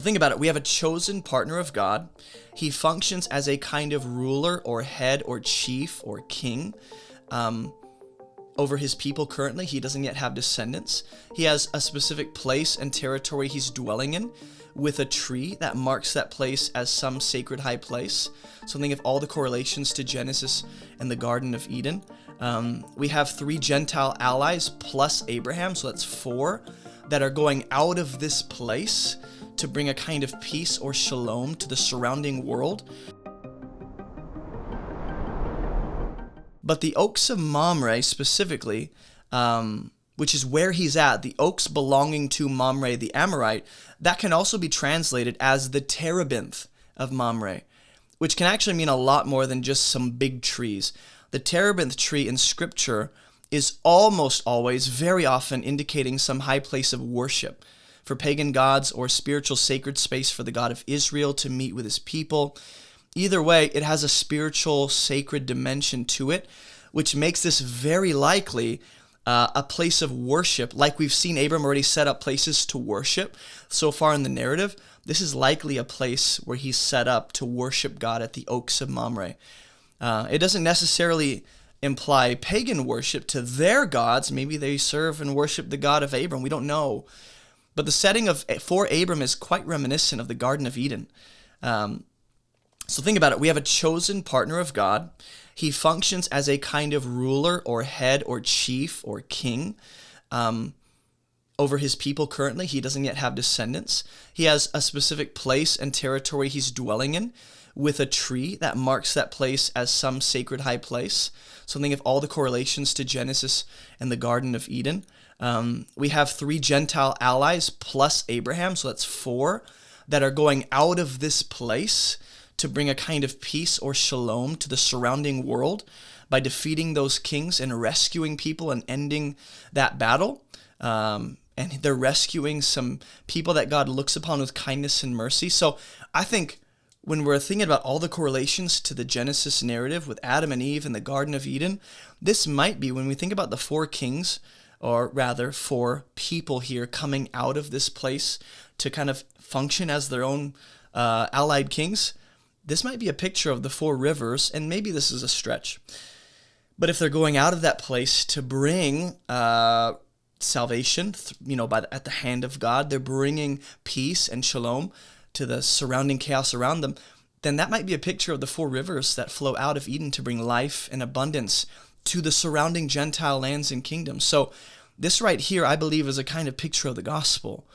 Think about it. We have a chosen partner of God. He functions as a kind of ruler or head or chief or king over his people currently. He doesn't yet have descendants. He has a specific place and territory he's dwelling in with a tree that marks that place as some sacred high place. So think of all the correlations to Genesis and the Garden of Eden. We have 3 Gentile allies plus Abraham, so that's 4 that are going out of this place to bring a kind of peace or shalom to the surrounding world. But the oaks of Mamre specifically, which is where he's at, the oaks belonging to Mamre the Amorite, that can also be translated as the terebinth of Mamre, which can actually mean a lot more than just some big trees. The terebinth tree in scripture is almost always, very often, indicating some high place of worship for pagan gods or spiritual sacred space for the God of Israel to meet with his people. Either way, it has a spiritual sacred dimension to it, which makes this very likely a place of worship. Like we've seen Abram already set up places to worship so far in the narrative, this is likely a place where he's set up to worship God at the oaks of Mamre. It doesn't necessarily imply pagan worship to their gods. Maybe they serve and worship the God of Abram. We don't know. But the setting for Abram is quite reminiscent of the Garden of Eden. So think about it. We have a chosen partner of God. He functions as a kind of ruler or head or chief or king over his people currently. He doesn't yet have descendants. He has a specific place and territory he's dwelling in with a tree that marks that place as some sacred high place. So think of all the correlations to Genesis and the Garden of Eden. We have 3 Gentile allies plus Abraham, so that's 4 that are going out of this place to bring a kind of peace or shalom to the surrounding world by defeating those kings and rescuing people and ending that battle. And they're rescuing some people that God looks upon with kindness and mercy. So I think when we're thinking about all the correlations to the Genesis narrative with Adam and Eve and the Garden of Eden, this might be, when we think about the 4 kings, or rather 4 people here coming out of this place to kind of function as their own allied kings, this might be a picture of the 4 rivers, and maybe this is a stretch. But if they're going out of that place to bring salvation, at the hand of God, they're bringing peace and shalom to the surrounding chaos around them, then that might be a picture of the 4 rivers that flow out of Eden to bring life and abundance to the surrounding Gentile lands and kingdoms. So this right here, I believe, is a kind of picture of the gospel.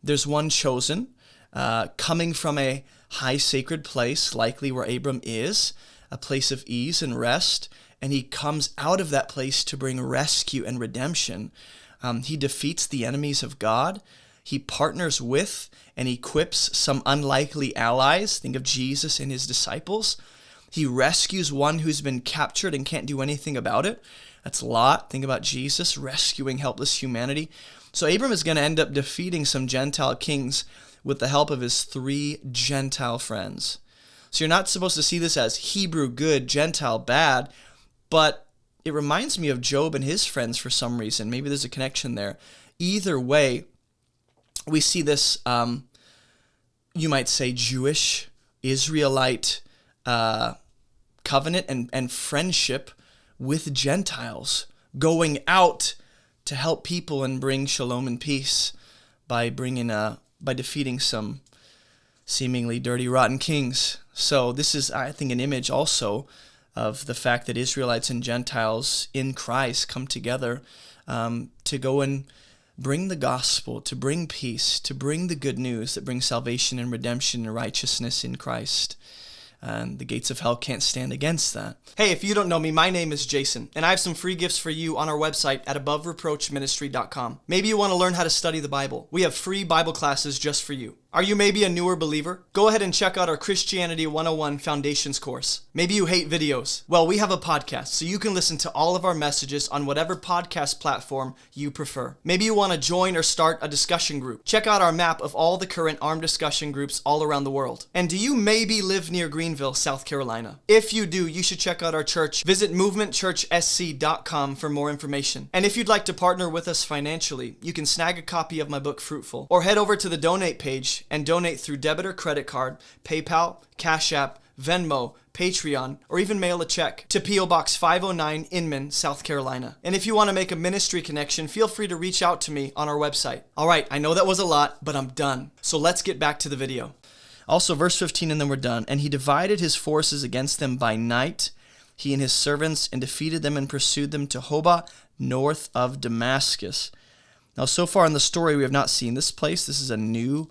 There's one chosen, coming from a high sacred place, likely where Abram is, a place of ease and rest, and he comes out of that place to bring rescue and redemption. He defeats the enemies of God. He partners with and equips some unlikely allies. Think of Jesus and his disciples. He rescues one who's been captured and can't do anything about it. That's Lot. Think about Jesus rescuing helpless humanity. So Abram is going to end up defeating some Gentile kings with the help of his 3 Gentile friends. So you're not supposed to see this as Hebrew good, Gentile bad, but it reminds me of Job and his friends for some reason. Maybe there's a connection there. Either way, we see this, you might say, Jewish, Israelite covenant and friendship with Gentiles, going out to help people and bring shalom and peace by defeating some seemingly dirty, rotten kings. So this is, I think, an image also of the fact that Israelites and Gentiles in Christ come together to go and bring the gospel, to bring peace, to bring the good news that brings salvation and redemption and righteousness in Christ. And the gates of hell can't stand against that. Hey, if you don't know me, my name is Jason, and I have some free gifts for you on our website at abovereproachministry.com. Maybe you want to learn how to study the Bible. We have free Bible classes just for you. Are you maybe a newer believer? Go ahead and check out our Christianity 101 Foundations course. Maybe you hate videos. Well, we have a podcast, so you can listen to all of our messages on whatever podcast platform you prefer. Maybe you want to join or start a discussion group. Check out our map of all the current armed discussion groups all around the world. And do you maybe live near Greenville, South Carolina? If you do, you should check out our church. Visit movementchurchsc.com for more information. And if you'd like to partner with us financially, you can snag a copy of my book, Fruitful, or head over to the donate page and donate through debit or credit card, PayPal, Cash App, Venmo, Patreon, or even mail a check to P.O. Box 509 Inman, South Carolina. And if you want to make a ministry connection, feel free to reach out to me on our website. All right, I know that was a lot, but I'm done. So let's get back to the video. Also, verse 15, and then we're done. And he divided his forces against them by night, he and his servants, and defeated them and pursued them to Hobah, north of Damascus. Now, so far in the story, we have not seen this place. This is a new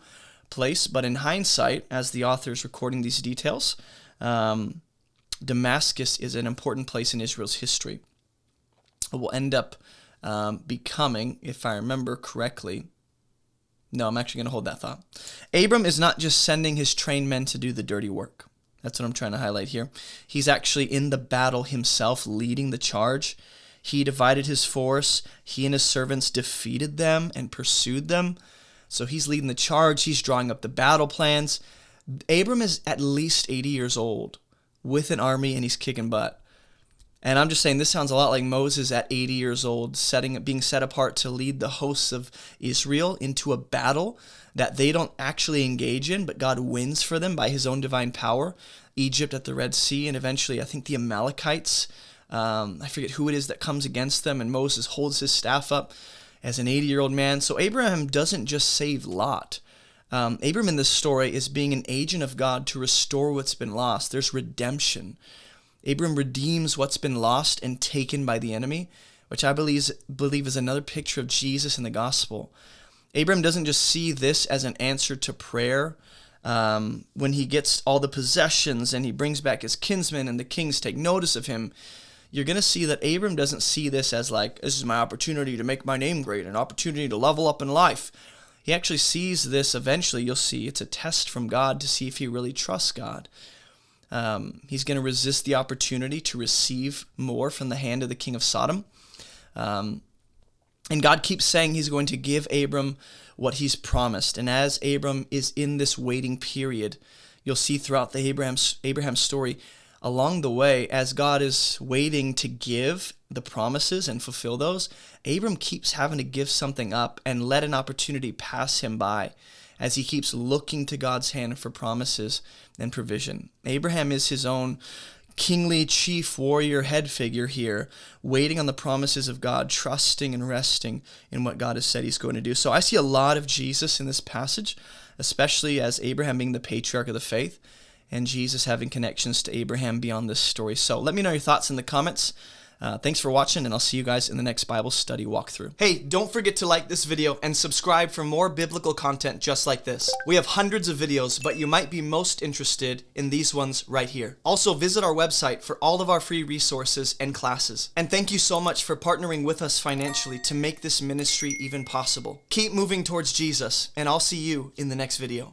place, but in hindsight, as the author is recording these details, Damascus is an important place in Israel's history. It will end up becoming, if I remember correctly, no, I'm actually going to hold that thought. Abram is not just sending his trained men to do the dirty work. That's what I'm trying to highlight here. He's actually in the battle himself, leading the charge. He divided his force. He and his servants defeated them and pursued them. So he's leading the charge. He's drawing up the battle plans. Abram is at least 80 years old with an army, and he's kicking butt. And I'm just saying, this sounds a lot like Moses at 80 years old, being set apart to lead the hosts of Israel into a battle that they don't actually engage in, but God wins for them by his own divine power. Egypt at the Red Sea, and eventually I think the Amalekites. I forget who it is that comes against them, and Moses holds his staff up as an 80-year-old man. So Abraham doesn't just save Lot. Abram in this story is being an agent of God to restore what's been lost. There's redemption. Abram redeems what's been lost and taken by the enemy, which I believe is another picture of Jesus in the gospel. Abram doesn't just see this as an answer to prayer. When he gets all the possessions and he brings back his kinsmen and the kings take notice of him, you're going to see that Abram doesn't see this as like, this is my opportunity to make my name great, an opportunity to level up in life. He actually sees this eventually. You'll see it's a test from God to see if he really trusts God. He's going to resist the opportunity to receive more from the hand of the king of Sodom. And God keeps saying he's going to give Abram what he's promised. And as Abram is in this waiting period, you'll see throughout the Abraham story, along the way, as God is waiting to give the promises and fulfill those, Abram keeps having to give something up and let an opportunity pass him by as he keeps looking to God's hand for promises and provision. Abraham is his own kingly chief warrior head figure here, waiting on the promises of God, trusting and resting in what God has said he's going to do. So I see a lot of Jesus in this passage, especially as Abraham being the patriarch of the faith, and Jesus having connections to Abraham beyond this story. So let me know your thoughts in the comments. Thanks for watching, and I'll see you guys in the next Bible study walkthrough. Hey, don't forget to like this video and subscribe for more biblical content just like this. We have hundreds of videos, but you might be most interested in these ones right here. Also, visit our website for all of our free resources and classes. And thank you so much for partnering with us financially to make this ministry even possible. Keep moving towards Jesus, and I'll see you in the next video.